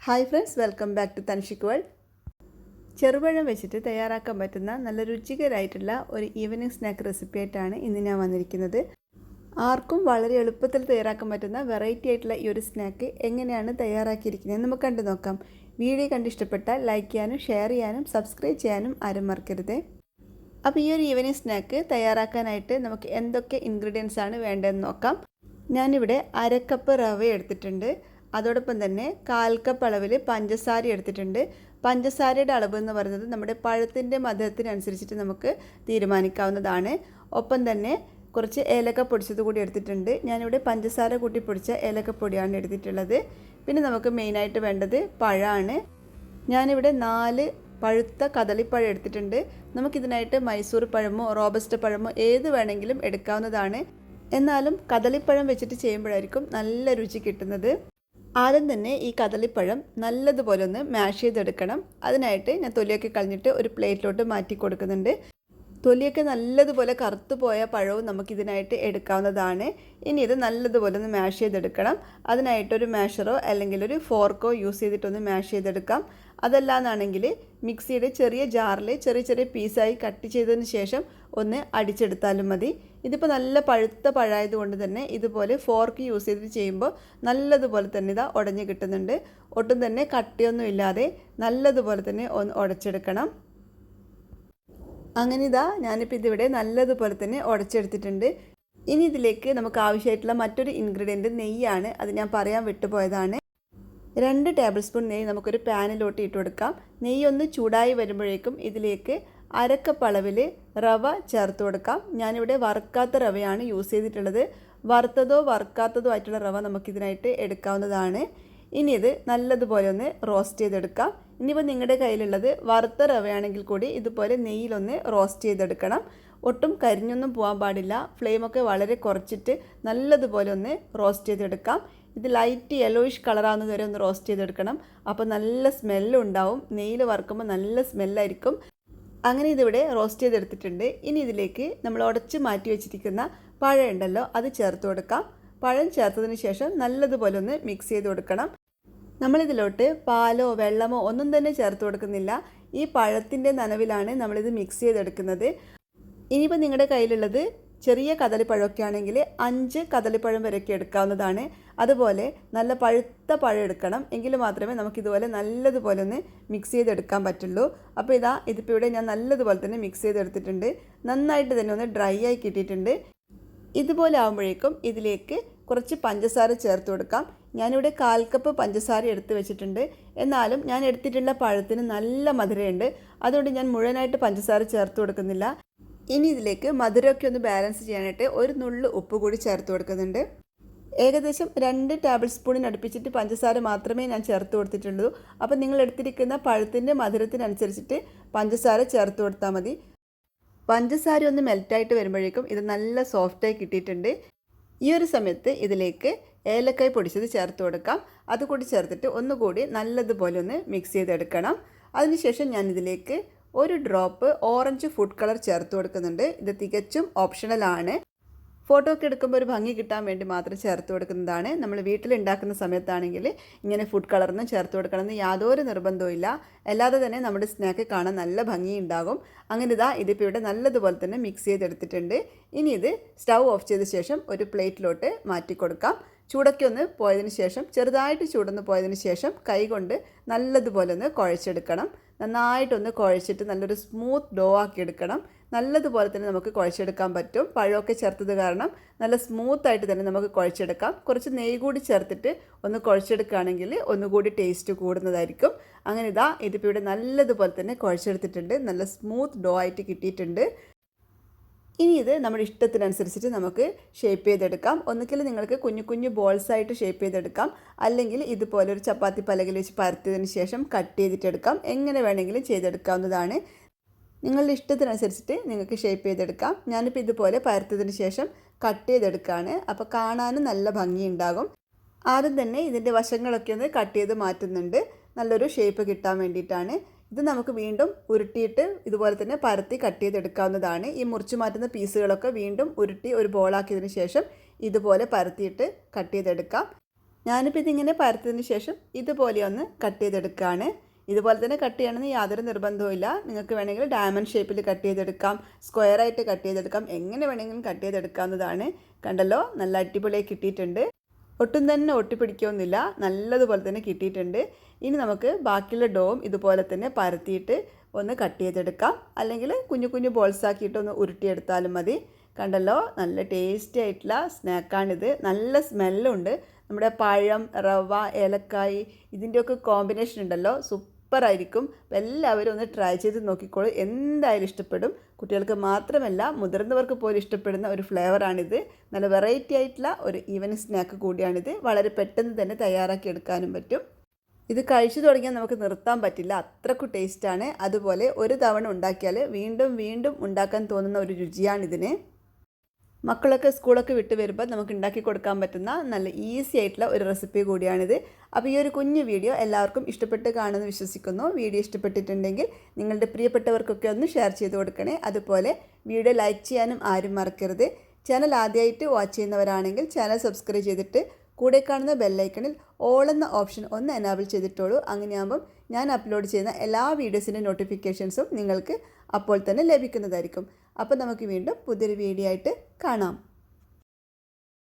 Hi friends, welcome back to Thanshik world. ചെറുപഴം വെച്ചിട്ട് തയ്യാറാക്കാൻ പറ്റുന്ന നല്ല രുചികരമായിട്ടുള്ള ഒരു ഈവനിങ് സ്നാക്ക് റെസിപ്പി ആയിട്ടാണ് ഇന്ന് ഞാൻ വന്നിരിക്കുന്നത്. ആർക്കും വളരെ എളുപ്പത്തിൽ തയ്യാറാക്കാൻ പറ്റുന്ന വെറൈറ്റി ആയിട്ടുള്ള ഈ ഒരു സ്നാക്ക് എങ്ങനെയാണ് തയ്യാറാക്കിയിരിക്കുന്നത് നമുക്ക് കണ്ടു നോക്കാം. വീഡിയോ കണ്ട് ഇഷ്ടപ്പെട്ടാൽ ലൈക്ക് ചെയ്യാനും ഷെയർ ചെയ്യാനും സബ്സ്ക്രൈബ് ചെയ്യാനും ആരും മറക്കരുത്. അപ്പോൾ ഈ ഒരു ഈവനിങ് സ്നാക്ക് തയ്യാറാക്കാനായിട്ട് നമുക്ക് എന്തൊക്കെ ഇൻഗ്രീഡിയൻസ് ആണ് വേണ്ടതെന്ന് നോക്കാം. ഞാനിവിടെ 1/2 കപ്പ് റവ എടുത്തിട്ടുണ്ട്. അതോടൊപ്പം തന്നെ 1/4 കപ്പ് അളവിൽ പഞ്ചസാര എടുത്തിട്ടുണ്ട്. പഞ്ചസാരയുടെ അളവ് എന്ന് പറയുന്നത് നമ്മുടെ പഴത്തിൻ്റെ മധുരത്തിനനുസരിച്ചിട്ട് നമുക്ക് തീരുമാനിക്കാവുന്നതാണ്. ഒപ്പം തന്നെ കുറച്ച് ഏലക്ക പൊടിച്ചത് കൂടി എടുത്തിട്ടുണ്ട്. ഞാനിവിടെ പഞ്ചസാര കൂട്ടി പൊടിച്ച ഏലക്കപ്പൊടിയാണ് എടുത്തിട്ടുള്ളത്. പിന്നെ നമുക്ക് മെയിനായിട്ട് വേണ്ടത് പഴമാണ്. ഞാനിവിടെ 4 പഴുത്ത കദളിപ്പഴം എടുത്തിട്ടുണ്ട്. നമുക്കിതിനായിട്ട് മൈസൂർ പഴമോ റോബസ്റ്റ പഴമോ ഏത് വേണമെങ്കിലും എടുക്കാവുന്നതാണ്. എന്നാലും കദളിപ്പഴം വെച്ചിട്ട് ചെയ്യുമ്പോഴായിരിക്കും നല്ല രുചി കിട്ടുന്നത്. ആദ്യം തന്നെ ഈ കദളിപ്പഴം നല്ലതുപോലെ ഒന്ന് മാഷ് ചെയ്തെടുക്കണം. അതിനായിട്ട് ഞാൻ തൊലിയൊക്കെ കളഞ്ഞിട്ട് ഒരു പ്ലേറ്റിലോട്ട് മാറ്റി കൊടുക്കുന്നുണ്ട്. തൊലിയൊക്കെ നല്ലതുപോലെ കറുത്തു പോയ പഴവും നമുക്കിതിനായിട്ട് എടുക്കാവുന്നതാണ്. ഇനി ഇത് നല്ലതുപോലെ ഒന്ന് മാഷ് ചെയ്തെടുക്കണം. അതിനായിട്ടൊരു മാഷറോ അല്ലെങ്കിൽ ഒരു ഫോർക്കോ യൂസ് ചെയ്തിട്ടൊന്ന് മാഷ് ചെയ്തെടുക്കാം. അതല്ലാന്നാണെങ്കിൽ മിക്സിയുടെ ചെറിയ ജാറിൽ ചെറിയ ചെറിയ പീസായി കട്ട് ചെയ്തതിന് ശേഷം ഒന്ന് അടിച്ചെടുത്താലും മതി. ഇതിപ്പോൾ നല്ല പഴുത്ത പഴമായതുകൊണ്ട് തന്നെ ഇതുപോലെ ഫോർക്ക് യൂസ് ചെയ്തിട്ട് ചെയ്യുമ്പോൾ നല്ലതുപോലെ തന്നെ ഇതാ ഉടഞ്ഞ് കിട്ടുന്നുണ്ട്. ഒട്ടും തന്നെ കട്ടിയൊന്നും ഇല്ലാതെ നല്ലതുപോലെ തന്നെ ഒന്ന് ഉടച്ചെടുക്കണം. അങ്ങനെ ഇതാ ഞാനിപ്പോൾ ഇതിവിടെ നല്ലതുപോലെ തന്നെ ഉടച്ചെടുത്തിട്ടുണ്ട്. ഇനി ഇതിലേക്ക് നമുക്ക് ആവശ്യമായിട്ടുള്ള മറ്റൊരു ഇൻഗ്രീഡിയൻറ്റ് നെയ്യാണ്. അത് ഞാൻ പറയാൻ വിട്ടുപോയതാണ്. 2 ടേബിൾ സ്പൂൺ നെയ്യ് നമുക്കൊരു പാനിലോട്ട് ഇട്ട് കൊടുക്കാം. നെയ്യ് ഒന്ന് ചൂടായി വരുമ്പോഴേക്കും ഇതിലേക്ക് 1/2 കപ്പ് അളവിൽ റവ ചേർത്ത് കൊടുക്കാം. ഞാനിവിടെ വറുക്കാത്ത റവയാണ് യൂസ് ചെയ്തിട്ടുള്ളത്. വറുത്തതോ വറുക്കാത്തതോ ആയിട്ടുള്ള റവ നമുക്കിതിനായിട്ട് എടുക്കാവുന്നതാണ്. ഇനി ഇത് നല്ലതുപോലെ ഒന്ന് റോസ്റ്റ് ചെയ്തെടുക്കാം. ഇനിയിപ്പോൾ നിങ്ങളുടെ കയ്യിലുള്ളത് വറുത്ത റവയാണെങ്കിൽ കൂടി ഇതുപോലെ നെയ്യിലൊന്ന് റോസ്റ്റ് ചെയ്തെടുക്കണം. ഒട്ടും കരിഞ്ഞൊന്നും പോകാൻ പാടില്ല. ഫ്ലെയിമൊക്കെ വളരെ കുറച്ചിട്ട് നല്ലതുപോലെ ഒന്ന് റോസ്റ്റ് ചെയ്തെടുക്കാം. ഇത് ലൈറ്റ് യെല്ലോയിഷ് കളറാകുന്നത് വരെ ഒന്ന് റോസ്റ്റ് ചെയ്തെടുക്കണം. അപ്പോൾ നല്ല സ്മെല്ലും ഉണ്ടാവും. നെയ്യിൽ വറുക്കുമ്പോൾ നല്ല സ്മെല്ലായിരിക്കും. അങ്ങനെ ഇതിവിടെ റോസ്റ്റ് ചെയ്തെടുത്തിട്ടുണ്ട്. ഇനി ഇതിലേക്ക് നമ്മൾ ഉടച്ച് മാറ്റി വെച്ചിരിക്കുന്ന പഴം ഉണ്ടല്ലോ അത് ചേർത്ത് കൊടുക്കാം. പഴം ചേർത്തതിന് ശേഷം നല്ലതുപോലെ ഒന്ന് മിക്സ് ചെയ്ത് കൊടുക്കണം. നമ്മളിതിലോട്ട് പാലോ വെള്ളമോ ഒന്നും തന്നെ ചേർത്ത് കൊടുക്കുന്നില്ല. ഈ പഴത്തിൻ്റെ നനവിലാണ് നമ്മളിത് മിക്സ് ചെയ്തെടുക്കുന്നത്. ഇനിയിപ്പോൾ നിങ്ങളുടെ കയ്യിലുള്ളത് ചെറിയ കദളിപ്പഴമൊക്കെ ആണെങ്കിൽ 5 കദളിപ്പഴം വരെയൊക്കെ എടുക്കാവുന്നതാണ്. അതുപോലെ നല്ല പഴുത്ത പഴം എടുക്കണം. എങ്കിൽ മാത്രമേ നമുക്കിതുപോലെ നല്ലതുപോലെ ഒന്ന് മിക്സ് ചെയ്തെടുക്കാൻ പറ്റുള്ളൂ. അപ്പോൾ ഇതിപ്പോൾ ഇവിടെ ഞാൻ നല്ലതുപോലെ തന്നെ മിക്സ് ചെയ്തെടുത്തിട്ടുണ്ട്. നന്നായിട്ട് തന്നെ ഒന്ന് ഡ്രൈ ആയി കിട്ടിയിട്ടുണ്ട്. ഇതുപോലെ ആകുമ്പോഴേക്കും ഇതിലേക്ക് കുറച്ച് പഞ്ചസാര ചേർത്ത് കൊടുക്കാം. ഞാനിവിടെ 1/4 കപ്പ് പഞ്ചസാര എടുത്ത് വെച്ചിട്ടുണ്ട്. എന്നാലും ഞാൻ എടുത്തിട്ടുള്ള പഴത്തിന് നല്ല മധുരമുണ്ട്. അതുകൊണ്ട് ഞാൻ മുഴുവനായിട്ട് പഞ്ചസാര ചേർത്ത് കൊടുക്കുന്നില്ല. ഇനി ഇതിലേക്ക് മധുരമൊക്കെ ഒന്ന് ബാലൻസ് ചെയ്യാനായിട്ട് ഒരു നുള്ളു ഉപ്പ് കൂടി ചേർത്ത് കൊടുക്കുന്നുണ്ട്. ഏകദേശം 2 ടേബിൾ സ്പൂണിന് അടുപ്പിച്ചിട്ട് പഞ്ചസാര മാത്രമേ ഞാൻ ചേർത്ത് കൊടുത്തിട്ടുള്ളൂ. അപ്പോൾ നിങ്ങൾ എടുത്തിരിക്കുന്ന പഴത്തിൻ്റെ മധുരത്തിനനുസരിച്ചിട്ട് പഞ്ചസാര ചേർത്ത് കൊടുത്താൽ മതി. പഞ്ചസാര ഒന്ന് മെൽറ്റായിട്ട് വരുമ്പോഴേക്കും ഇത് നല്ല സോഫ്റ്റായി കിട്ടിയിട്ടുണ്ട്. ഈ ഒരു സമയത്ത് ഇതിലേക്ക് ഏലക്കായ് പൊടിച്ചത് ചേർത്ത് കൊടുക്കാം. അതുകൂടി ചേർത്തിട്ട് ഒന്നുകൂടി നല്ലതുപോലെ ഒന്ന് മിക്സ് ചെയ്തെടുക്കണം. അതിനുശേഷം ഞാൻ ഇതിലേക്ക് ഒരു ഡ്രോപ്പ് ഓറഞ്ച് ഫുഡ് കളർ ചേർത്ത് കൊടുക്കുന്നുണ്ട്. ഇത് തികച്ചും ഓപ്ഷണലാണ്. ഫോട്ടോ ഒക്കെ എടുക്കുമ്പോൾ ഒരു ഭംഗി കിട്ടാൻ വേണ്ടി മാത്രം ചേർത്ത് കൊടുക്കുന്നതാണ്. നമ്മൾ വീട്ടിലുണ്ടാക്കുന്ന സമയത്താണെങ്കിൽ ഇങ്ങനെ ഫുഡ് കളറൊന്നും ചേർത്ത് കൊടുക്കണമെന്ന് യാതൊരു നിർബന്ധവും ഇല്ല. അല്ലാതെ തന്നെ നമ്മുടെ സ്നാക്ക് കാണാൻ നല്ല ഭംഗിയുണ്ടാകും. അങ്ങനെ ഇതിപ്പോൾ ഇവിടെ നല്ലതുപോലെ തന്നെ മിക്സ് ചെയ്തെടുത്തിട്ടുണ്ട്. ഇനി ഇത് സ്റ്റൗ ഓഫ് ചെയ്ത ശേഷം ഒരു പ്ലേറ്റിലോട്ട് മാറ്റി കൊടുക്കാം. ചൂടൊക്കെ ഒന്ന് പോയതിന് ശേഷം ചെറുതായിട്ട് ചൂടൊന്ന് പോയതിന് ശേഷം കൈകൊണ്ട് നല്ലതുപോലെ ഒന്ന് കുഴച്ചെടുക്കണം. നന്നായിട്ടൊന്ന് കുഴച്ചിട്ട് നല്ലൊരു സ്മൂത്ത് ഡോ ആക്കി എടുക്കണം. നല്ലതുപോലെ തന്നെ നമുക്ക് കുഴച്ചെടുക്കാൻ പറ്റും. പഴമൊക്കെ ചേർത്തത് കാരണം നല്ല സ്മൂത്തായിട്ട് തന്നെ നമുക്ക് കുഴച്ചെടുക്കാം. കുറച്ച് നെയ്യ് കൂടി ചേർത്തിട്ട് ഒന്ന് കുഴച്ചെടുക്കുകയാണെങ്കിൽ ഒന്നുകൂടി ടേസ്റ്റ് കൂടുന്നതായിരിക്കും. അങ്ങനെ ഇതിപ്പോൾ ഇവിടെ നല്ലതുപോലെ തന്നെ കുഴച്ചെടുത്തിട്ടുണ്ട്. നല്ല സ്മൂത്ത് ഡോ ആയിട്ട് കിട്ടിയിട്ടുണ്ട്. ഇനി ഇത് നമ്മുടെ ഇഷ്ടത്തിനനുസരിച്ചിട്ട് നമുക്ക് ഷേപ്പ് ചെയ്തെടുക്കാം. ഒന്നുകിൽ നിങ്ങൾക്ക് കുഞ്ഞു കുഞ്ഞു ബോൾസായിട്ട് ഷേപ്പ് ചെയ്തെടുക്കാം. അല്ലെങ്കിൽ ഇതുപോലെ ഒരു ചപ്പാത്തി പലകയിൽ വെച്ച് പരത്തിയതിന് ശേഷം കട്ട് ചെയ്തിട്ടെടുക്കാം. എങ്ങനെ വേണമെങ്കിലും ചെയ്തെടുക്കാവുന്നതാണ്. നിങ്ങളുടെ ഇഷ്ടത്തിനനുസരിച്ചിട്ട് നിങ്ങൾക്ക് ഷേപ്പ് ചെയ്തെടുക്കാം. ഞാനിപ്പോൾ ഇതുപോലെ പരത്തിയതിന് ശേഷം കട്ട് ചെയ്തെടുക്കുകയാണ്. അപ്പോൾ കാണാനും നല്ല ഭംഗിയുണ്ടാകും. ആദ്യം തന്നെ ഇതിൻ്റെ വശങ്ങളൊക്കെ ഒന്ന് കട്ട് ചെയ്ത് മാറ്റുന്നുണ്ട്. നല്ലൊരു ഷേപ്പ് കിട്ടാൻ വേണ്ടിയിട്ടാണ്. ഇത് നമുക്ക് വീണ്ടും ഉരുട്ടിയിട്ട് ഇതുപോലെ തന്നെ പരത്തി കട്ട് ചെയ്തെടുക്കാവുന്നതാണ്. ഈ മുറിച്ച് മാറ്റുന്ന പീസുകളൊക്കെ വീണ്ടും ഉരുട്ടി ഒരു ബോളാക്കിയതിന് ശേഷം ഇതുപോലെ പരത്തിയിട്ട് കട്ട് ചെയ്തെടുക്കാം. ഞാനിപ്പോൾ ഇതിങ്ങനെ പരത്തിയതിന് ശേഷം ഇതുപോലെ ഒന്ന് കട്ട് ചെയ്തെടുക്കുകയാണ്. ഇതുപോലെ തന്നെ കട്ട് ചെയ്യണമെന്ന് യാതൊരു നിർബന്ധവുമില്ല. നിങ്ങൾക്ക് വേണമെങ്കിൽ ഡയമണ്ട് ഷേപ്പിൽ കട്ട് ചെയ്തെടുക്കാം, സ്ക്വയറായിട്ട് കട്ട് ചെയ്തെടുക്കാം, എങ്ങനെ വേണമെങ്കിലും കട്ട് ചെയ്തെടുക്കാവുന്നതാണ്. കണ്ടല്ലോ, നല്ല അടിപൊളിയായി കിട്ടിയിട്ടുണ്ട്. ഒട്ടും തന്നെ ഒട്ടിപ്പിടിക്കുകയൊന്നുമില്ല, നല്ലതുപോലെ തന്നെ കിട്ടിയിട്ടുണ്ട്. ഇനി നമുക്ക് ബാക്കിയുള്ള ഡോവും ഇതുപോലെ തന്നെ പരത്തിയിട്ട് ഒന്ന് കട്ട് ചെയ്തെടുക്കാം, അല്ലെങ്കിൽ കുഞ്ഞു കുഞ്ഞു ബോൾസ് ആക്കിയിട്ട് ഒന്ന് ഉരുട്ടിയെടുത്താലും മതി. കണ്ടല്ലോ, നല്ല ടേസ്റ്റി ആയിട്ടുള്ള സ്നാക്കാണിത്. നല്ല സ്മെല്ലുണ്ട്. നമ്മുടെ പഴം, റവ, ഏലക്കായ് ഇതിൻ്റെയൊക്കെ കോമ്പിനേഷൻ ഉണ്ടല്ലോ, സൂപ്പറായിരിക്കും. അപ്പോൾ എല്ലാവരും ഒന്ന് ട്രൈ ചെയ്ത് നോക്കിക്കോളൂ, എന്തായാലും ഇഷ്ടപ്പെടും. കുട്ടികൾക്ക് മാത്രമല്ല മുതിർന്നവർക്ക് പോലും ഇഷ്ടപ്പെടുന്ന ഒരു ഫ്ലേവറാണിത്. നല്ല വെറൈറ്റി ആയിട്ടുള്ള ഒരു ഈവനിങ് സ്നാക്ക് കൂടിയാണിത്. വളരെ പെട്ടെന്ന് തന്നെ തയ്യാറാക്കി എടുക്കാനും പറ്റും. ഇത് കഴിച്ചു തുടങ്ങിയാൽ നമുക്ക് നിർത്താൻ പറ്റില്ല, അത്രയ്ക്ക് ടേസ്റ്റാണ്. അതുപോലെ ഒരു തവണ ഉണ്ടാക്കിയാൽ വീണ്ടും വീണ്ടും ഉണ്ടാക്കാൻ തോന്നുന്ന ഒരു രുചിയാണിതിന്. മക്കളൊക്കെ സ്കൂളൊക്കെ വിട്ട് വരുമ്പോൾ നമുക്ക് ഉണ്ടാക്കി കൊടുക്കാൻ പറ്റുന്ന നല്ല ഈസി ആയിട്ടുള്ള ഒരു റെസിപ്പി കൂടിയാണിത്. അപ്പോൾ ഈ ഒരു കുഞ്ഞു വീഡിയോ എല്ലാവർക്കും ഇഷ്ടപ്പെട്ട് കാണുമെന്ന് വിശ്വസിക്കുന്നു. വീഡിയോ ഇഷ്ടപ്പെട്ടിട്ടുണ്ടെങ്കിൽ നിങ്ങളുടെ പ്രിയപ്പെട്ടവർക്കൊക്കെ ഒന്ന് ഷെയർ ചെയ്ത് കൊടുക്കണേ. അതുപോലെ വീഡിയോ ലൈക്ക് ചെയ്യാനും ആരും മറക്കരുത്. ചാനൽ ആദ്യമായിട്ട് വാച്ച് ചെയ്യുന്നവരാണെങ്കിൽ ചാനൽ സബ്സ്ക്രൈബ് ചെയ്തിട്ട് കൂടെ കാണുന്ന ബെല്ലൈക്കണിൽ ഓൾ എന്ന ഓപ്ഷൻ ഒന്ന് എനാബിൾ ചെയ്തിട്ടോളൂ. അങ്ങനെയാകുമ്പം ഞാൻ അപ്ലോഡ് ചെയ്യുന്ന എല്ലാ വീഡിയോസിൻ്റെ നോട്ടിഫിക്കേഷൻസും നിങ്ങൾക്ക് അപ്പോൾ തന്നെ ലഭിക്കുന്നതായിരിക്കും. അപ്പോൾ നമുക്ക് വീണ്ടും പുതിയൊരു വീഡിയോ ആയിട്ട് കാണാം.